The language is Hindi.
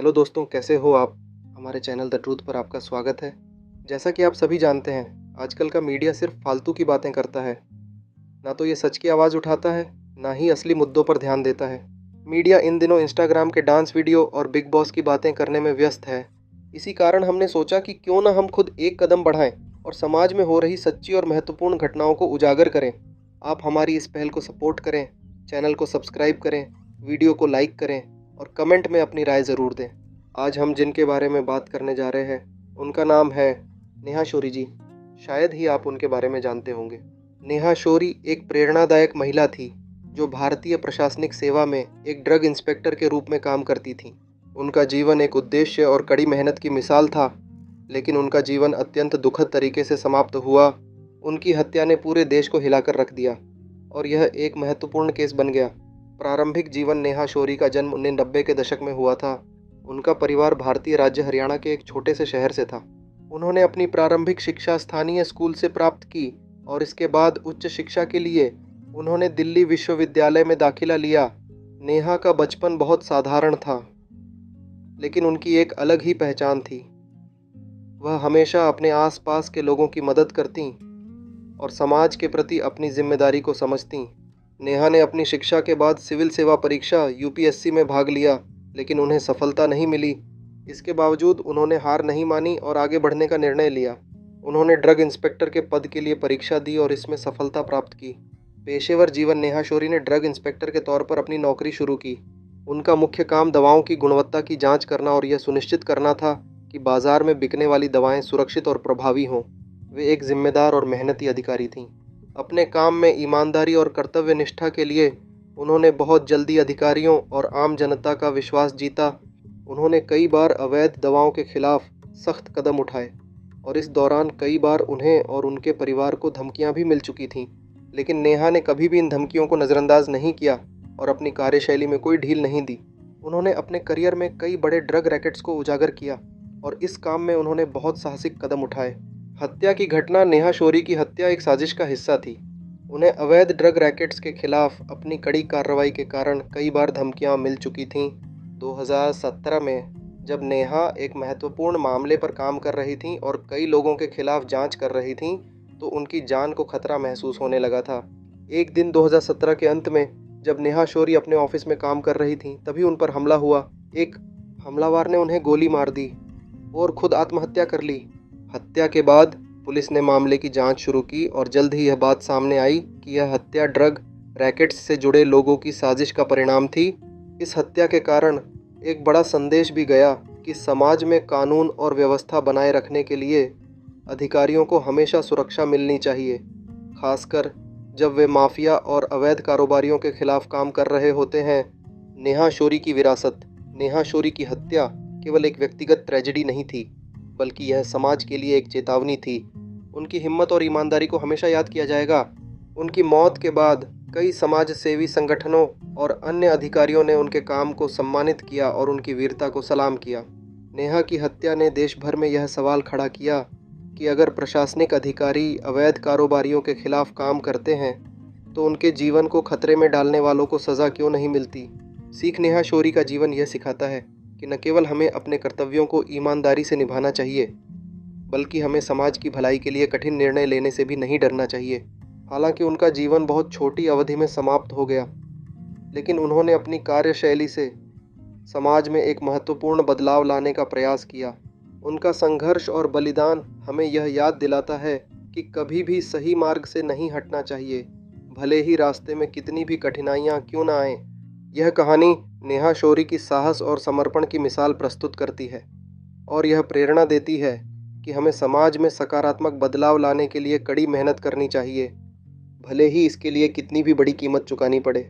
हेलो दोस्तों, कैसे हो आप? हमारे चैनल द ट्रूथ पर आपका स्वागत है। जैसा कि आप सभी जानते हैं, आजकल का मीडिया सिर्फ फालतू की बातें करता है। ना तो ये सच की आवाज़ उठाता है, ना ही असली मुद्दों पर ध्यान देता है। मीडिया इन दिनों इंस्टाग्राम के डांस वीडियो और बिग बॉस की बातें करने में व्यस्त है। इसी कारण हमने सोचा कि क्यों ना हम खुद एक कदम बढ़ाएं और समाज में हो रही सच्ची और महत्वपूर्ण घटनाओं को उजागर करें। आप हमारी इस पहल को सपोर्ट करें, चैनल को सब्सक्राइब करें, वीडियो को लाइक करें और कमेंट में अपनी राय ज़रूर दें। आज हम जिनके बारे में बात करने जा रहे हैं, उनका नाम है नेहा शौरी जी। शायद ही आप उनके बारे में जानते होंगे। नेहा शौरी एक प्रेरणादायक महिला थी, जो भारतीय प्रशासनिक सेवा में एक ड्रग इंस्पेक्टर के रूप में काम करती थी। उनका जीवन एक उद्देश्य और कड़ी मेहनत की मिसाल था, लेकिन उनका जीवन अत्यंत दुखद तरीके से समाप्त हुआ। उनकी हत्या ने पूरे देश को हिलाकर रख दिया और यह एक महत्वपूर्ण केस बन गया। प्रारंभिक जीवन नेहा शौरी का जन्म 1990 के दशक में हुआ था। उनका परिवार भारतीय राज्य हरियाणा के एक छोटे से शहर से था। उन्होंने अपनी प्रारंभिक शिक्षा स्थानीय स्कूल से प्राप्त की और इसके बाद उच्च शिक्षा के लिए उन्होंने दिल्ली विश्वविद्यालय में दाखिला लिया। नेहा का बचपन बहुत साधारण था, लेकिन उनकी एक अलग ही पहचान थी। वह हमेशा अपने आसपास के लोगों की मदद करती और समाज के प्रति अपनी जिम्मेदारी को समझती। नेहा ने अपनी शिक्षा के बाद सिविल सेवा परीक्षा यूपीएससी में भाग लिया, लेकिन उन्हें सफलता नहीं मिली। इसके बावजूद उन्होंने हार नहीं मानी और आगे बढ़ने का निर्णय लिया। उन्होंने ड्रग इंस्पेक्टर के पद के लिए परीक्षा दी और इसमें सफलता प्राप्त की। पेशेवर जीवन नेहा शौरी ने ड्रग इंस्पेक्टर के तौर पर अपनी नौकरी शुरू की। उनका मुख्य काम दवाओं की गुणवत्ता की जांच करना और यह सुनिश्चित करना था कि बाजार में बिकने वाली दवाएं सुरक्षित और प्रभावी हों। वे एक जिम्मेदार और मेहनती अधिकारी थीं। अपने काम में ईमानदारी और कर्तव्य निष्ठा के लिए उन्होंने बहुत जल्दी अधिकारियों और आम जनता का विश्वास जीता। उन्होंने कई बार अवैध दवाओं के खिलाफ सख्त कदम उठाए और इस दौरान कई बार उन्हें और उनके परिवार को धमकियां भी मिल चुकी थीं। लेकिन नेहा ने कभी भी इन धमकियों को नज़रअंदाज नहीं किया और अपनी कार्यशैली में कोई ढील नहीं दी। उन्होंने अपने करियर में कई बड़े ड्रग रैकेट्स को उजागर किया और इस काम में उन्होंने बहुत साहसिक कदम उठाए। हत्या की घटना नेहा शौरी की हत्या एक साजिश का हिस्सा थी। उन्हें अवैध ड्रग रैकेट्स के खिलाफ अपनी कड़ी कार्रवाई के कारण कई बार धमकियां मिल चुकी थीं। 2017 में जब नेहा एक महत्वपूर्ण मामले पर काम कर रही थीं और कई लोगों के खिलाफ जांच कर रही थीं, तो उनकी जान को खतरा महसूस होने लगा था। एक दिन 2017 के अंत में जब नेहा शौरी अपने ऑफिस में काम कर रही थीं, तभी उन पर हमला हुआ। एक हमलावर ने उन्हें गोली मार दी और खुद आत्महत्या कर ली। हत्या के बाद पुलिस ने मामले की जांच शुरू की और जल्द ही यह बात सामने आई कि यह हत्या ड्रग रैकेट्स से जुड़े लोगों की साजिश का परिणाम थी। इस हत्या के कारण एक बड़ा संदेश भी गया कि समाज में कानून और व्यवस्था बनाए रखने के लिए अधिकारियों को हमेशा सुरक्षा मिलनी चाहिए, खासकर जब वे माफिया और अवैध कारोबारियों के खिलाफ काम कर रहे होते हैं। नेहा शौरी की विरासत, नेहा शौरी की हत्या केवल एक व्यक्तिगत ट्रेजेडी नहीं थी, बल्कि यह समाज के लिए एक चेतावनी थी। उनकी हिम्मत और ईमानदारी को हमेशा याद किया जाएगा। उनकी मौत के बाद कई समाज सेवी संगठनों और अन्य अधिकारियों ने उनके काम को सम्मानित किया और उनकी वीरता को सलाम किया। नेहा की हत्या ने देश भर में यह सवाल खड़ा किया कि अगर प्रशासनिक अधिकारी अवैध कारोबारियों के खिलाफ काम करते हैं, तो उनके जीवन को खतरे में डालने वालों को सज़ा क्यों नहीं मिलती। सीख नेहा शौरी का जीवन यह सिखाता है कि न केवल हमें अपने कर्तव्यों को ईमानदारी से निभाना चाहिए, बल्कि हमें समाज की भलाई के लिए कठिन निर्णय लेने से भी नहीं डरना चाहिए। हालांकि उनका जीवन बहुत छोटी अवधि में समाप्त हो गया, लेकिन उन्होंने अपनी कार्यशैली से समाज में एक महत्वपूर्ण बदलाव लाने का प्रयास किया। उनका संघर्ष और बलिदान हमें यह याद दिलाता है कि कभी भी सही मार्ग से नहीं हटना चाहिए, भले ही रास्ते में कितनी भी कठिनाइयाँ क्यों ना आएं। यह कहानी नेहा शौरी की साहस और समर्पण की मिसाल प्रस्तुत करती है और यह प्रेरणा देती है कि हमें समाज में सकारात्मक बदलाव लाने के लिए कड़ी मेहनत करनी चाहिए, भले ही इसके लिए कितनी भी बड़ी कीमत चुकानी पड़े।